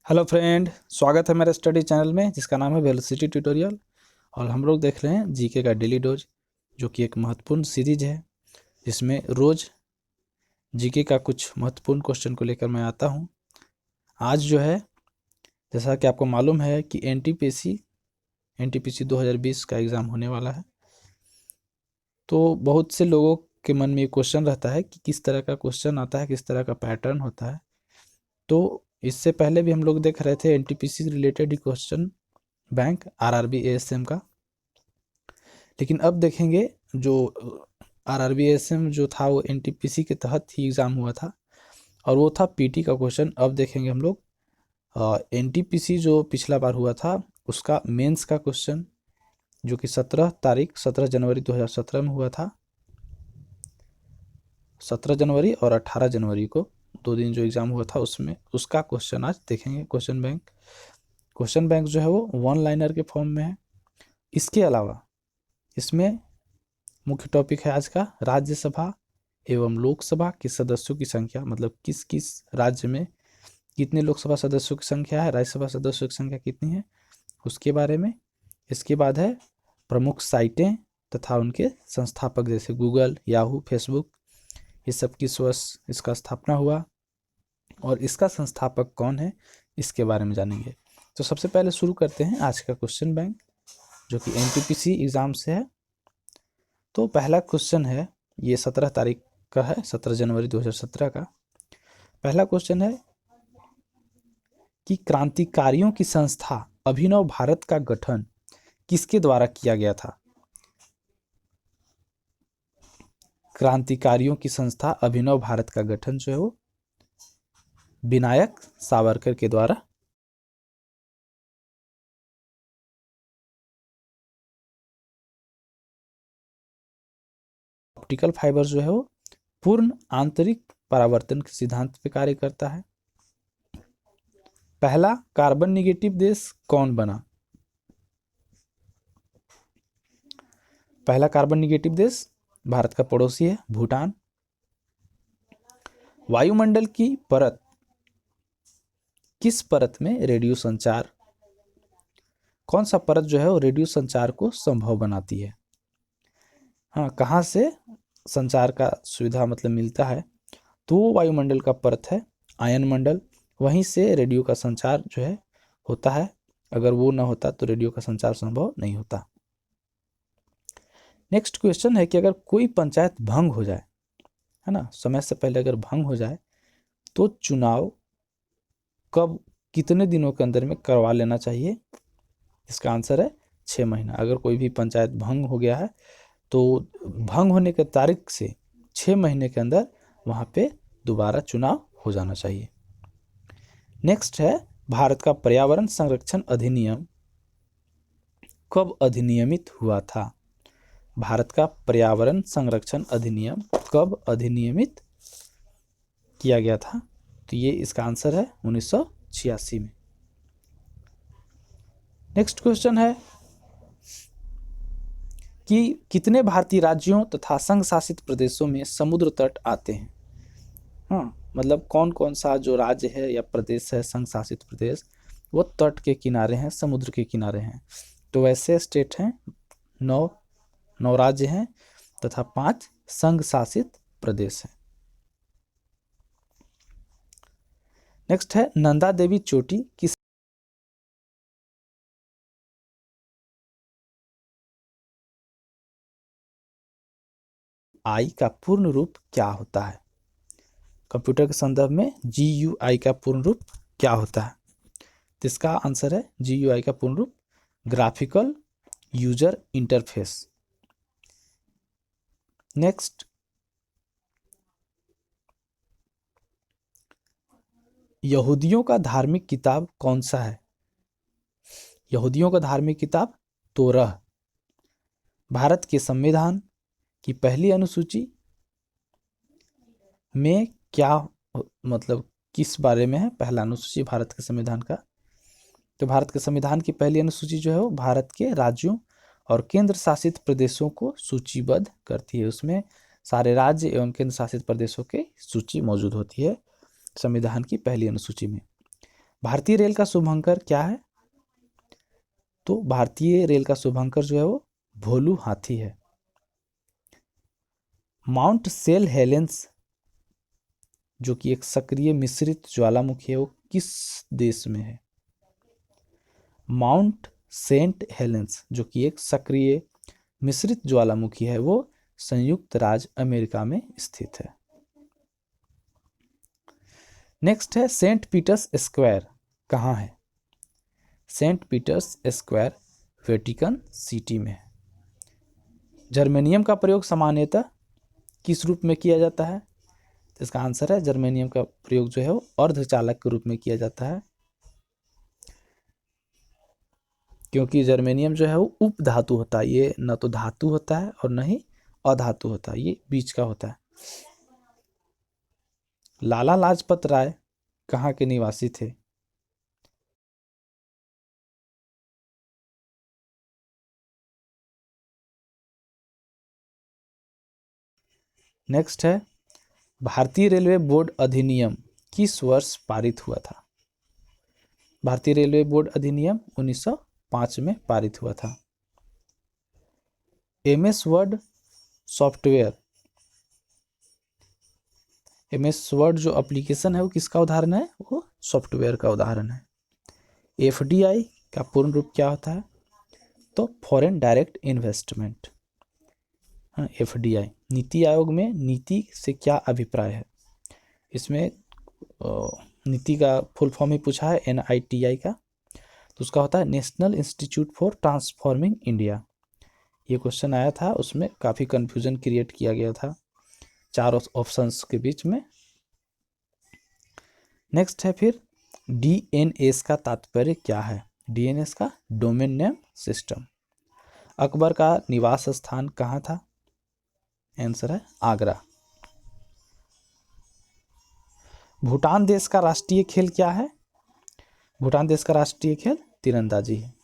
Hello friend, स्वागत है मेरे स्टडी चैनल में जिसका नाम है वेलोसिटी ट्यूटोरियल। और हम लोग देख रहे हैं जीके का डेली डोज, जो कि एक महत्वपूर्ण सीरीज है जिसमें रोज़ जीके का कुछ महत्वपूर्ण क्वेश्चन को लेकर मैं आता हूं। आज जो है, जैसा कि आपको मालूम है कि एनटीपीसी 2020 का एग्ज़ाम होने वाला है। तो बहुत से लोगों के मन में ये क्वेश्चन रहता है कि किस तरह का क्वेश्चन आता है, किस तरह का पैटर्न होता है। तो इससे पहले भी हम लोग देख रहे थे एनटीपीसी से रिलेटेड ही क्वेश्चन बैंक आरआरबी एएसएम का, लेकिन अब देखेंगे जो आरआरबी एएसएम जो था वो एनटीपीसी के तहत ही एग्ज़ाम हुआ था और वो था पीटी का क्वेश्चन। अब देखेंगे हम लोग एनटीपीसी जो पिछला बार हुआ था उसका मेंस का क्वेश्चन, जो कि 17 जनवरी 2017 में हुआ था। 17 जनवरी और 18 जनवरी को 2 दिन जो एग्ज़ाम हुआ था उसमें उसका क्वेश्चन आज देखेंगे। क्वेश्चन बैंक जो है वो वन लाइनर के फॉर्म में है। इसके अलावा इसमें मुख्य टॉपिक है आज का राज्यसभा एवं लोकसभा के सदस्यों की संख्या, मतलब किस किस राज्य में कितने लोकसभा सदस्यों की संख्या है, राज्यसभा सदस्यों की संख्या कितनी है, उसके बारे में। इसके बाद है प्रमुख साइटें तथा उनके संस्थापक, जैसे गूगल, याहू, फेसबुक, ये सब किस वर्ष इसका स्थापना हुआ और इसका संस्थापक कौन है, इसके बारे में जानेंगे। तो सबसे पहले शुरू करते हैं आज का क्वेश्चन बैंक, जो कि एनटीपीसी एग्ज़ाम से है। तो पहला क्वेश्चन है, ये 17 तारीख का है, 17 जनवरी 2017 का। पहला क्वेश्चन है कि क्रांतिकारियों की संस्था अभिनव भारत का गठन किसके द्वारा किया गया था। क्रांतिकारियों की संस्था अभिनव भारत का गठन जो है वो विनायक सावरकर के द्वारा। ऑप्टिकल फाइबर जो है वो पूर्ण आंतरिक परावर्तन के सिद्धांत पे कार्य करता है। पहला कार्बन निगेटिव देश कौन बना। पहला कार्बन निगेटिव देश भारत का पड़ोसी है भूटान। वायुमंडल की परत, किस परत में रेडियो संचार, कौन सा परत जो है वो रेडियो संचार को संभव बनाती है। हाँ, कहाँ से संचार का सुविधा मतलब मिलता है, तो वो वायुमंडल का परत है आयन मंडल, वहीं से रेडियो का संचार जो है होता है। अगर वो ना होता तो रेडियो का संचार संभव नहीं होता। नेक्स्ट क्वेश्चन है कि अगर कोई पंचायत भंग हो जाए, है ना, समय से पहले अगर भंग हो जाए तो चुनाव कब, कितने दिनों के अंदर में करवा लेना चाहिए। इसका आंसर है 6 महीना। अगर कोई भी पंचायत भंग हो गया है तो भंग होने के तारीख से 6 महीने के अंदर वहाँ पे दोबारा चुनाव हो जाना चाहिए। नेक्स्ट है भारत का पर्यावरण संरक्षण अधिनियम कब अधिनियमित हुआ था। भारत का पर्यावरण संरक्षण अधिनियम कब अधिनियमित किया गया था, तो ये इसका आंसर है 1986 में। नेक्स्ट क्वेश्चन है कि कितने भारतीय राज्यों तथा संघ शासित प्रदेशों में समुद्र तट आते हैं। हाँ, मतलब कौन कौन सा जो राज्य है या प्रदेश है संघ शासित प्रदेश, वो तट के किनारे हैं, समुद्र के किनारे हैं। तो वैसे स्टेट हैं 9 राज्य हैं तथा 5 संघ शासित प्रदेश हैं। नेक्स्ट है नंदा देवी चोटी किस आई का पूर्ण रूप क्या होता है। कंप्यूटर के संदर्भ में GUI का पूर्ण रूप क्या होता है, तो इसका आंसर है GUI का पूर्ण रूप ग्राफिकल यूजर इंटरफेस। नेक्स्ट, यहूदियों का धार्मिक किताब कौन सा है। यहूदियों का धार्मिक किताब तोरह। भारत के संविधान की पहली अनुसूची में क्या, मतलब किस बारे में है पहला अनुसूची भारत के संविधान का। तो भारत के संविधान की पहली अनुसूची जो है वो भारत के राज्यों और केंद्र शासित प्रदेशों को सूचीबद्ध करती है। उसमें सारे राज्य एवं केंद्र शासित प्रदेशों की सूची मौजूद होती है संविधान की पहली अनुसूची में। भारतीय रेल का शुभंकर क्या है? तो भारतीय रेल का शुभंकर जो है वो भोलू हाथी है। माउंट सेल हेलेंस जो कि एक सक्रिय मिश्रित ज्वालामुखी है वो किस देश में है? माउंट सेंट हेलेंस जो कि एक सक्रिय मिश्रित ज्वालामुखी है वो संयुक्त राज्य अमेरिका में स्थित है। नेक्स्ट है सेंट पीटर्स स्क्वायर कहाँ है? Saint Peter's Square Vatican City में है। जर्मेनियम का प्रयोग सामान्यतः किस रूप में किया जाता है? तो इसका आंसर है जर्मेनियम का प्रयोग जो है वो अर्धचालक के रूप में किया जाता है, क्योंकि जर्मेनियम जो है वो उप धातु होता है, ये न तो धातु होता है और न ही अधातु होता है, ये बीच का होता है। लाला लाजपत राय कहाँ के निवासी थे? नेक्स्ट है भारतीय रेलवे बोर्ड अधिनियम किस वर्ष पारित हुआ था? भारतीय रेलवे बोर्ड अधिनियम 1905 में पारित हुआ था। MS word software, MS word जो एप्लीकेशन है वो किसका उदाहरण है? वो सॉफ्टवेयर का उदाहरण है। एफडीआई का पूर्ण रूप क्या होता है? तो फॉरेन डायरेक्ट इन्वेस्टमेंट। हाँ, एफडीआई। नीति आयोग में नीति से क्या अभिप्राय है? इसमें नीति का फुल फॉर्म ही पूछा है एनआईटीआई का, तो उसका होता है national institute for transforming India. ये क्वेश्चन आया था, उसमें काफ़ी कन्फ्यूजन क्रिएट किया गया था चार ऑप्शंस के बीच में। नेक्स्ट है फिर डीएनएस का तात्पर्य क्या है? डीएनएस का डोमेन नेम सिस्टम। अकबर का निवास स्थान कहाँ था? आंसर है आगरा। भूटान देश का राष्ट्रीय खेल क्या है? भूटान देश का राष्ट्रीय खेल तीरंदाजी है।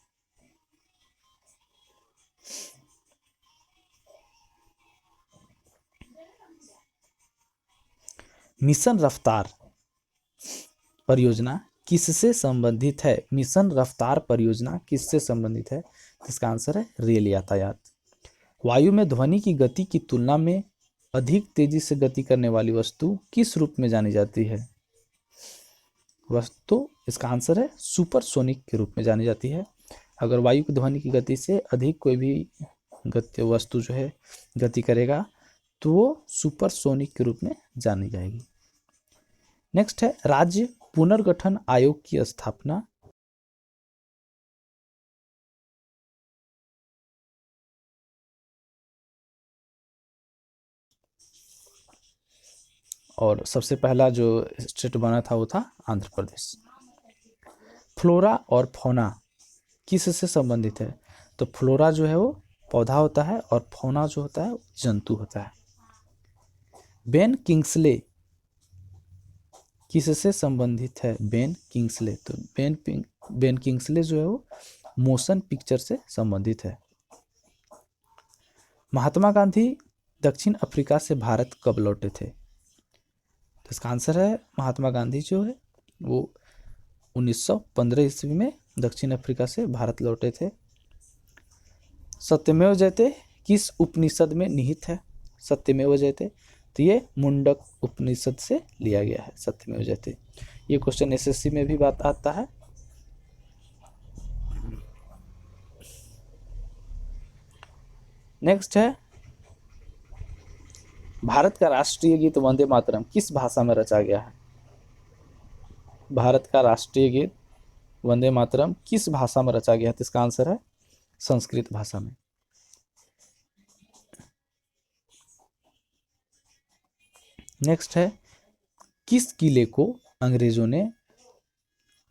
मिशन रफ्तार परियोजना किससे संबंधित है? मिशन रफ्तार परियोजना किससे संबंधित है? इसका आंसर है रेल यातायात। वायु में ध्वनि की गति की तुलना में अधिक तेजी से गति करने वाली वस्तु किस रूप में जानी जाती है? वस्तु, इसका आंसर है सुपरसोनिक के रूप में जानी जाती है। अगर वायु की ध्वनि की गति से अधिक कोई भी वस्तु जो है गति करेगा तो वो सुपरसोनिक के रूप में जानी जाएगी। नेक्स्ट है राज्य पुनर्गठन आयोग की स्थापना और सबसे पहला जो स्टेट बना था वो था आंध्र प्रदेश। फ्लोरा और फौना किससे संबंधित है? तो फ्लोरा जो है वो पौधा होता है और फौना जो होता है वो जंतु होता है। बेन किंग्सले किससे संबंधित है? बेन किंग्सले, तो बेन किंग्सले जो है वो मोशन पिक्चर से संबंधित है। महात्मा गांधी दक्षिण अफ्रीका से भारत कब लौटे थे? तो इसका आंसर है महात्मा गांधी जो है वो 1915 ईस्वी में दक्षिण अफ्रीका से भारत लौटे थे। सत्यमेव जयते किस उपनिषद में निहित है? सत्यमेव जयते, तो ये मुंडक उपनिषद से लिया गया है सत्यमेव जयते। ये क्वेश्चन एसएससी में भी बात आता है। नेक्स्ट है भारत का राष्ट्रीय गीत वंदे मातरम किस भाषा में रचा गया है? भारत का राष्ट्रीय गीत वंदे मातरम किस भाषा में रचा गया है? तो इसका आंसर है संस्कृत भाषा में। नेक्स्ट है किस किले को अंग्रेजों ने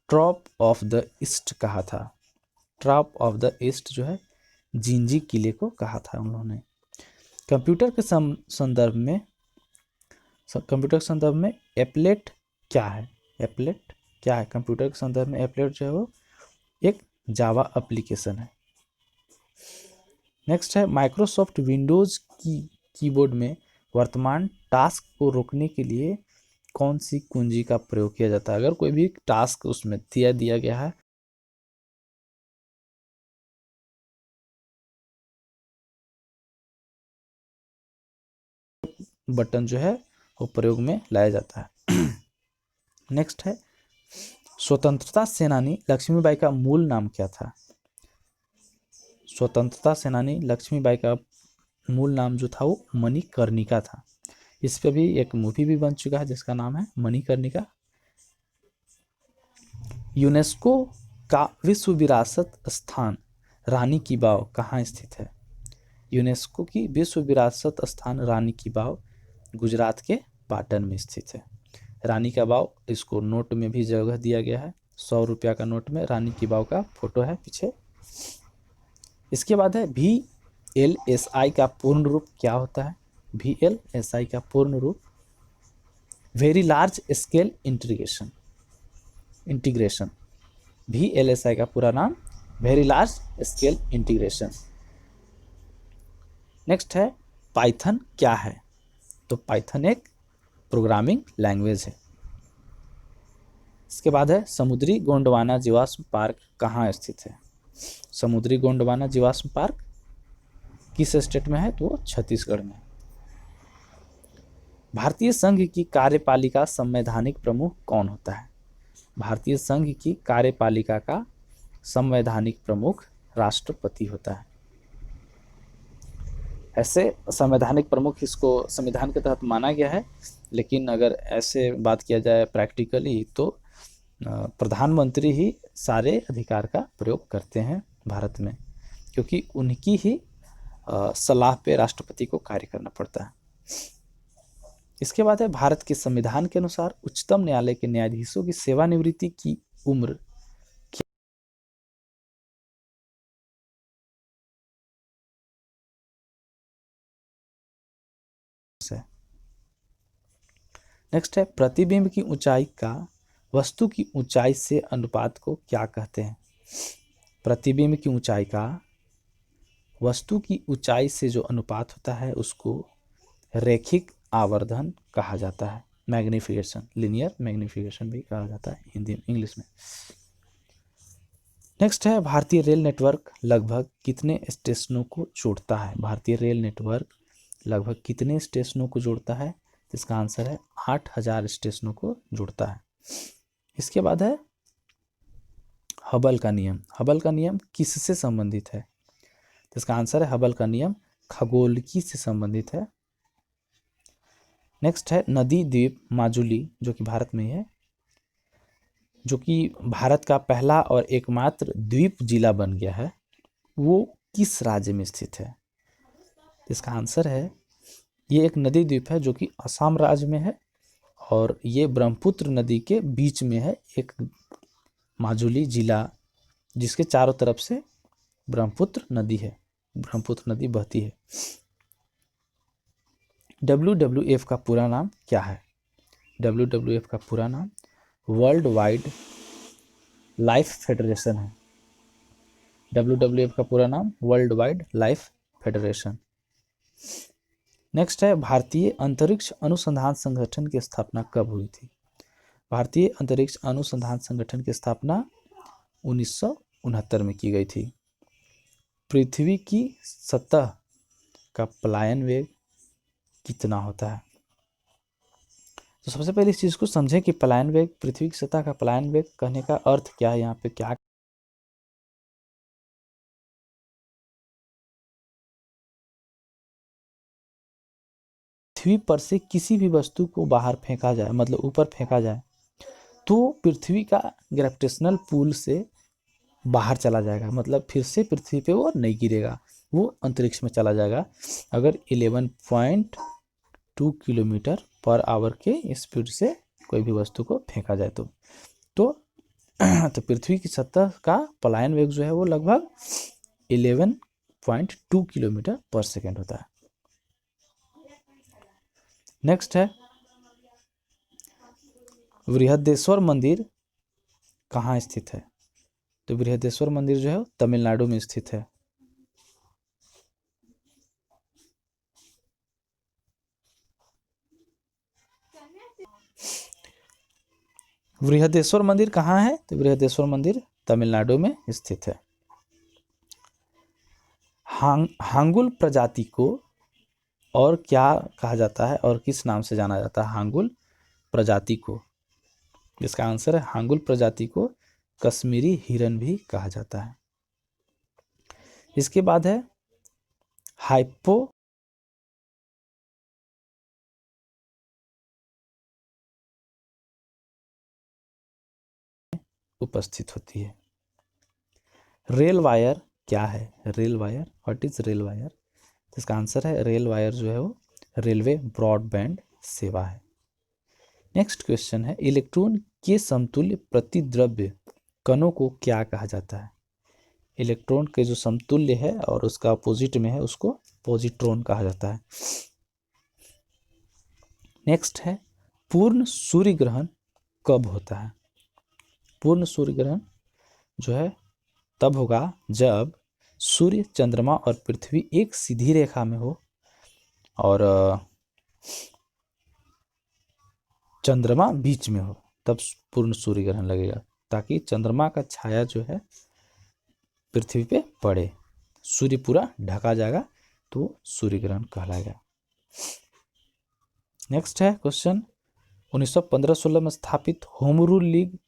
ट्रॉप ऑफ द ईस्ट कहा था? ट्रॉप ऑफ द ईस्ट जो है जिंजी किले को कहा था उन्होंने। कंप्यूटर के संदर्भ में एप्लेट क्या है? एप्लेट क्या है? कंप्यूटर के संदर्भ में एप्लेट जो है वो एक जावा एप्लीकेशन है। नेक्स्ट है माइक्रोसॉफ्ट विंडोज की कीबोर्ड में वर्तमान टास्क को रोकने के लिए कौन सी कुंजी का प्रयोग किया जाता है? अगर कोई भी टास्क उसमें दिया गया है, बटन जो है वो प्रयोग में लाया जाता है। नेक्स्ट है, स्वतंत्रता सेनानी लक्ष्मीबाई का मूल नाम क्या था? स्वतंत्रता सेनानी लक्ष्मीबाई का मूल नाम जो था वो मणिकर्णिका था। इस पे भी एक मूवी भी बन चुका है जिसका नाम है मणिकर्णिका। यूनेस्को का विश्व विरासत स्थान रानी की वाव कहाँ स्थित है? यूनेस्को की विश्व विरासत स्थान रानी की वाव गुजरात के पाटन में स्थित है। रानी का वाव, इसको नोट में भी जगह दिया गया है। 100 रुपया का नोट में रानी की वाव का फोटो है पीछे। इसके बाद है VLSI का पूर्ण रूप क्या होता है? VLSI का पूर्ण रूप very large scale integration. VLSI का पूरा नाम very large scale integration. Next है, पाइथन क्या है? तो पाइथन एक प्रोग्रामिंग लैंग्वेज है। इसके बाद है, समुद्री गोंडवाना जीवाश्म पार्क कहाँ स्थित है? समुद्री गोंडवाना जीवाश्म पार्क किस स्टेट में है? तो वो छत्तीसगढ़ में। भारतीय संघ की कार्यपालिका संवैधानिक प्रमुख कौन होता है? भारतीय संघ की कार्यपालिका का संवैधानिक प्रमुख राष्ट्रपति होता है। ऐसे संवैधानिक प्रमुख इसको संविधान के तहत माना गया है, लेकिन अगर ऐसे बात किया जाए प्रैक्टिकली तो प्रधानमंत्री ही सारे अधिकार का प्रयोग करते हैं भारत में, क्योंकि उनकी ही सलाह पे राष्ट्रपति को कार्य करना पड़ता है। इसके बाद है, भारत के संविधान के अनुसार उच्चतम न्यायालय के न्यायाधीशों की सेवानिवृत्ति की उम्र है। नेक्स्ट है, प्रतिबिंब की ऊंचाई का वस्तु की ऊंचाई से अनुपात को क्या कहते हैं? प्रतिबिंब की ऊंचाई का वस्तु की ऊंचाई से जो अनुपात होता है उसको रैखिक आवर्धन कहा जाता है। मैग्निफिकेशन, लिनियर मैग्निफिकेशन भी कहा जाता है हिंदी इंग्लिश में। नेक्स्ट है, भारतीय रेल नेटवर्क लगभग कितने स्टेशनों को जोड़ता है? भारतीय रेल नेटवर्क लगभग कितने स्टेशनों को जोड़ता है? इसका आंसर है 8000 स्टेशनों को जोड़ता है। इसके बाद है, हबल का नियम। हबल का नियम किससे संबंधित है? तो इसका आंसर है, हबल का नियम खगोलकी से संबंधित है। नेक्स्ट है, नदी द्वीप माजुली जो कि भारत में है, जो कि भारत का पहला और एकमात्र द्वीप जिला बन गया है, वो किस राज्य में स्थित है? इसका आंसर है, ये एक नदी द्वीप है जो कि असम राज्य में है, और ये ब्रह्मपुत्र नदी के बीच में है एक माजुली जिला, जिसके चारों तरफ से ब्रह्मपुत्र नदी है, ब्रह्मपुत्र नदी बहती है। WWF का पूरा नाम क्या है? WWF का पूरा नाम वर्ल्ड वाइड लाइफ फेडरेशन है। WWF का पूरा नाम world wide life federation. Next है, भारतीय अंतरिक्ष अनुसंधान संगठन की स्थापना कब हुई थी? भारतीय अंतरिक्ष अनुसंधान संगठन की स्थापना 1969 में की गई थी। पृथ्वी की सतह का पलायन वेग कितना होता है? तो सबसे पहले इस चीज को समझें कि पलायन वेग, पृथ्वी की सतह का पलायन वेग कहने का अर्थ क्या है, यहाँ पे क्या पृथ्वी पर से किसी भी वस्तु को बाहर फेंका जाए, मतलब ऊपर फेंका जाए, तो पृथ्वी का ग्रेविटेशनल पुल से बाहर चला जाएगा, मतलब फिर से पृथ्वी पे वो नहीं गिरेगा, वो अंतरिक्ष में चला जाएगा। अगर 11.2 किलोमीटर पर आवर के स्पीड से कोई भी वस्तु को फेंका जाए तो तो पृथ्वी की सतह का पलायन वेग जो है वो लगभग 11.2 किलोमीटर पर सेकेंड होता है। नेक्स्ट है, बृहदेश्वर मंदिर कहाँ स्थित है? तो बृहदेश्वर मंदिर जो है तमिलनाडु में स्थित है। बृहदेश्वर मंदिर कहाँ है? तो बृहदेश्वर मंदिर तमिलनाडु में स्थित है। हांगुल प्रजाति को और क्या कहा जाता है और किस नाम से जाना जाता है? हांगुल प्रजाति को, इसका आंसर है हांगुल प्रजाति को कश्मीरी हिरन भी कहा जाता है। इसके बाद है हाइपो उपस्थित होती है। रेल वायर क्या है? Rail wire, what is rail wire? इसका आंसर है रेल वायर जो है वो रेलवे ब्रॉडबैंड सेवा है। नेक्स्ट क्वेश्चन है इलेक्ट्रॉन के समतुल्य प्रतिद्रव्य कणों को क्या कहा जाता है? इलेक्ट्रॉन के जो समतुल्य है और उसका अपोजिट में है उसको पॉजिट्रॉन कहा जाता है। नेक्स्ट है पूर्ण सूर्य ग्रहण कब होता है? पूर्ण सूर्य ग्रहण जो है तब होगा जब सूर्य, चंद्रमा और पृथ्वी एक सीधी रेखा में हो और चंद्रमा बीच में हो, तब पूर्ण सूर्य ग्रहण लगेगा, ताकि चंद्रमा का छाया जो है पृथ्वी पे पड़े, सूर्य पूरा ढका जाएगा तो सूर्य ग्रहण कहलाएगा। नेक्स्ट है क्वेश्चन 1915-16 में स्थापित होम रूल लीग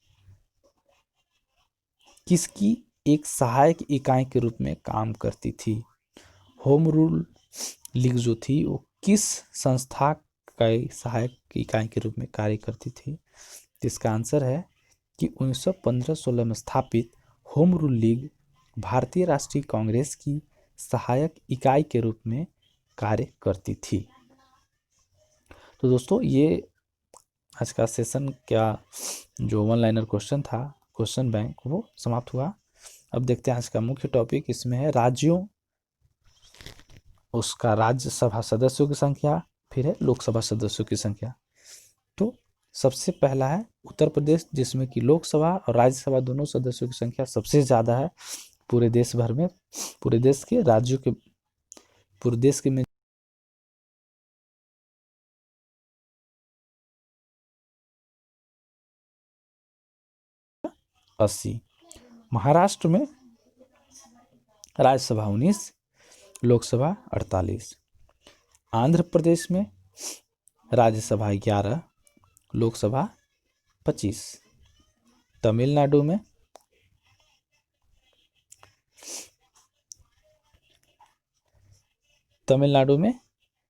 किसकी एक सहायक इकाई के रूप में काम करती थी? होम रूल लीग जो थी वो किस संस्था का सहायक इकाई के रूप में कार्य करती थी? इसका आंसर है कि 1915-16 में स्थापित होम रूल लीग भारतीय राष्ट्रीय कांग्रेस की सहायक इकाई के रूप में कार्य करती थी। तो दोस्तों ये आज का सेशन क्या जो वन लाइनर क्वेश्चन था क्वेश्चन बैंक वो समाप्त हुआ। अब देखते हैं आज का मुख्य टॉपिक, इसमें है राज्यों, उसका राज्यसभा सदस्यों की संख्या, फिर है लोकसभा सदस्यों की संख्या। तो सबसे पहला है उत्तर प्रदेश, जिसमें कि लोकसभा और राज्यसभा दोनों सदस्यों की संख्या सबसे ज़्यादा है पूरे देश भर में, पूरे देश के राज्यों के, पूरे देश के में 80। महाराष्ट्र में राज्यसभा 19, लोकसभा 48। आंध्र प्रदेश में राज्यसभा 11, लोकसभा 25। तमिलनाडु में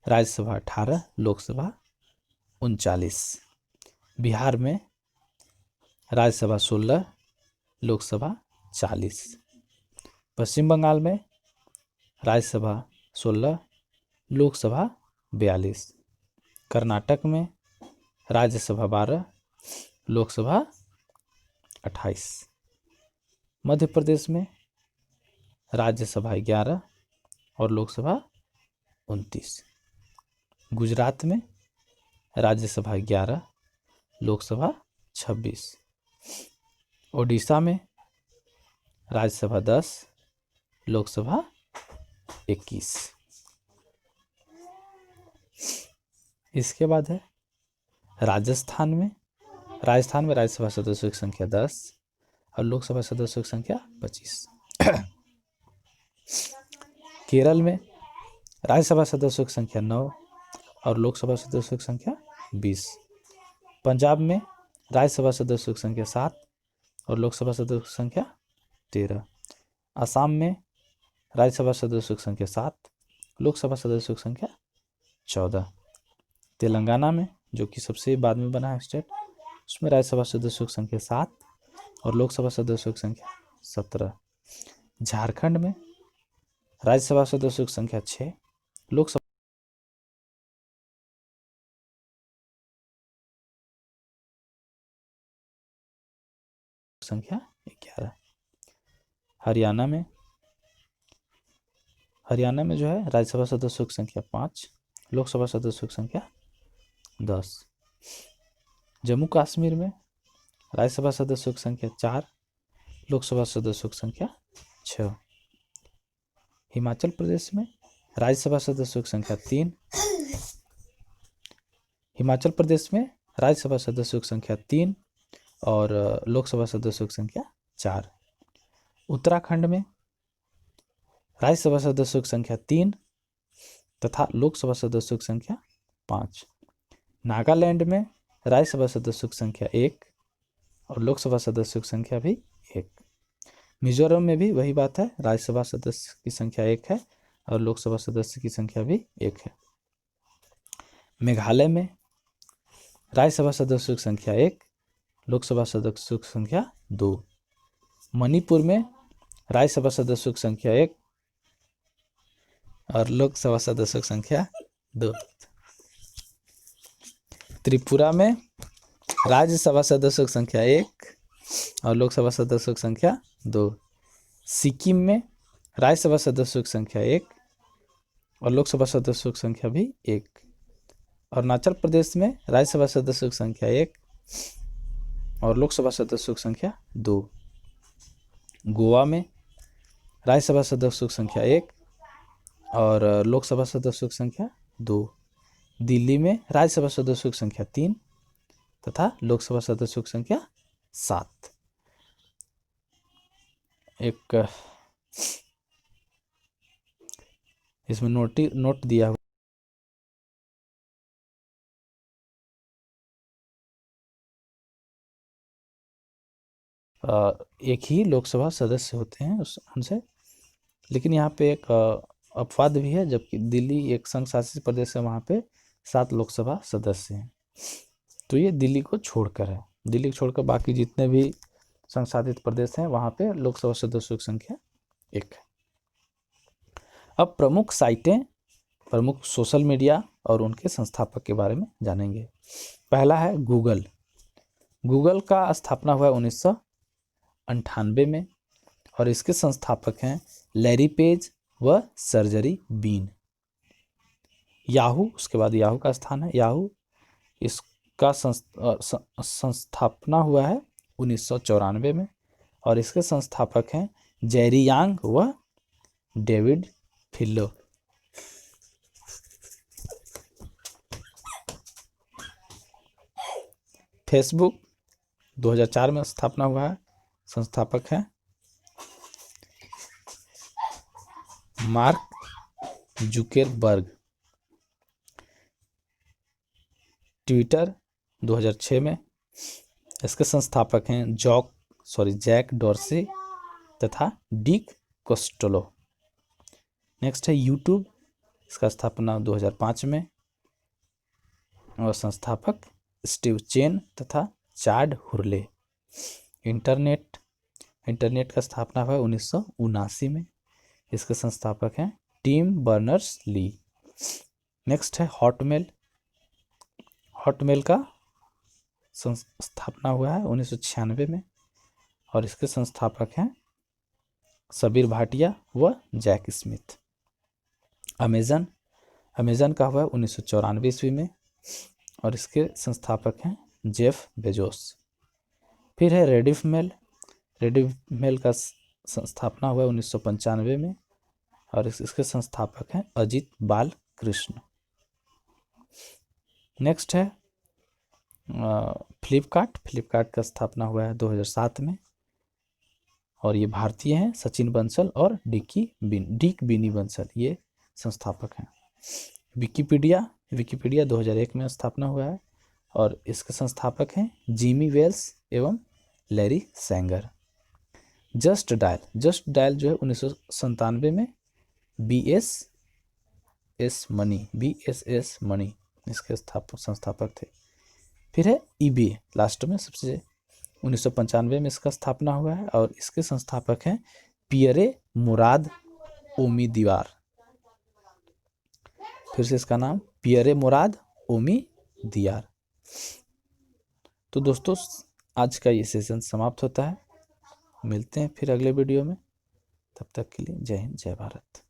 राज्यसभा 18, लोकसभा 39। बिहार में राज्यसभा 16, लोकसभा 40। पश्चिम बंगाल में राज्यसभा 16, लोकसभा 42। कर्नाटक में राज्यसभा 12, लोकसभा 28। मध्य प्रदेश में राज्यसभा 11 और लोकसभा 29। गुजरात में राज्यसभा 11, लोकसभा 26। ओडिशा में राज्यसभा 10, लोकसभा 21। इसके बाद है राजस्थान में राज्यसभा सदस्यों की संख्या 10 और लोकसभा सदस्यों की संख्या 25। केरल में राज्यसभा सदस्यों की संख्या 9 और लोकसभा सदस्यों की संख्या 20। पंजाब में राज्यसभा सदस्यों की संख्या 7 और लोकसभा सदस्यों की संख्या 13। असम में राज्यसभा सदस्यों की संख्या 7, लोकसभा सदस्यों की संख्या 14। तेलंगाना में, जो कि सबसे बाद में बना है स्टेट, उसमें राज्यसभा सदस्यों की संख्या 7 और लोकसभा सदस्यों की संख्या 17। झारखंड में राज्यसभा सदस्यों की संख्या 6, लोकसभा संख्या 11। हरियाणा में जो है राज्यसभा सदस्यों की संख्या 5, लोकसभा सदस्यों की संख्या 10। जम्मू कश्मीर में राज्यसभा सदस्यों की संख्या 4, लोकसभा सदस्यों की संख्या 6। हिमाचल प्रदेश में राज्यसभा सदस्यों की संख्या 3, हिमाचल प्रदेश में राज्यसभा सदस्यों की संख्या 3 और लोकसभा सदस्यों की संख्या 4। उत्तराखंड में राज्यसभा सदस्यों की संख्या 3 तथा लोकसभा सदस्यों की संख्या 5। नागालैंड में राज्यसभा सदस्यों की संख्या 1 और लोकसभा सदस्यों की संख्या भी 1। मिजोरम में भी वही बात है, राज्यसभा सदस्य की संख्या 1 है और लोकसभा सदस्य की संख्या भी 1 है। मेघालय में राज्यसभा सदस्यों की संख्या 1, लोकसभा सदस्यों की संख्या 2। मणिपुर में राज्यसभा सदस्यों की संख्या 1 और लोकसभा सदस्यों की संख्या 2। त्रिपुरा में राज्यसभा सदस्यों की संख्या 1 और लोकसभा सदस्यों की संख्या 2। सिक्किम में राज्यसभा सदस्यों की संख्या 1 और लोकसभा सदस्यों की संख्या भी 1। अरुणाचल प्रदेश में राज्यसभा सदस्यों की संख्या 1 और लोकसभा सदस्यों की संख्या 2। गोवा में राज्यसभा सदस्यों की संख्या 1 और लोकसभा सदस्यों की संख्या 2। दिल्ली में राज्यसभा सदस्यों की संख्या 3 तथा लोकसभा सदस्यों की संख्या 7। एक इसमें नोट दिया हुआ एक ही लोकसभा सदस्य होते हैं उनसे, लेकिन यहाँ पे एक अपवाद भी है, जबकि दिल्ली एक संघ शासित प्रदेश है, वहाँ पे 7 लोकसभा सदस्य हैं। तो ये दिल्ली को छोड़कर है, दिल्ली को छोड़कर बाकी जितने भी संघ शासित प्रदेश हैं वहाँ पे लोकसभा सदस्यों की संख्या 1 है। अब प्रमुख साइटें, प्रमुख सोशल मीडिया और उनके संस्थापक के बारे में जानेंगे। पहला है गूगल। गूगल का स्थापना हुआ 1998 में और इसके संस्थापक हैं लैरी पेज व सर्जरी बीन। याहू, उसके बाद याहू का स्थान है। याहू, इसका संस्थापना हुआ है 1994 में और इसके संस्थापक हैं जेरी यांग व डेविड फिल्लो। फेसबुक 2004 में स्थापना हुआ है, संस्थापक हैं मार्क जुकेरबर्ग। ट्विटर 2006 में, इसके संस्थापक हैं जैक डॉर्सी तथा डिक कोस्टेलो। नेक्स्ट है यूट्यूब, इसका स्थापना 2005 में और संस्थापक स्टीव चेन तथा चाड हुरले। इंटरनेट का स्थापना हुआ 1979 में, इसके संस्थापक हैं टिम बर्नर्स ली। नेक्स्ट है हॉटमेल का स्थापना हुआ है 1996 में और इसके संस्थापक हैं सबीर भाटिया व जैक स्मिथ। अमेजन का हुआ 1994 ईस्वी में और इसके संस्थापक हैं जेफ बेजोस। फिर है रेडिफ मेल का संस्थापना हुआ 1995 में और इसके संस्थापक हैं अजित बाल कृष्ण। नेक्स्ट है फ्लिपकार्ट का स्थापना हुआ है 2007 में और ये भारतीय हैं, सचिन बंसल और डिक बिनी बंसल ये संस्थापक हैं। विकिपीडिया 2001 में स्थापना हुआ है और इसके संस्थापक हैं जिमी वेल्स एवं लैरी सैंगर। जस्ट डायल जो है 1997 में BSS मनी इसके संस्थापक थे। फिर है eBay, लास्ट में सबसे 1995 में इसका स्थापना हुआ है और इसके संस्थापक हैं पियरे मुराद ओमी दीवार। फिर से इसका नाम पियरे मुराद ओमी दियार। तो दोस्तों आज का ये सेशन समाप्त होता है, मिलते हैं फिर अगले वीडियो में, तब तक के लिए जय हिंद जय भारत।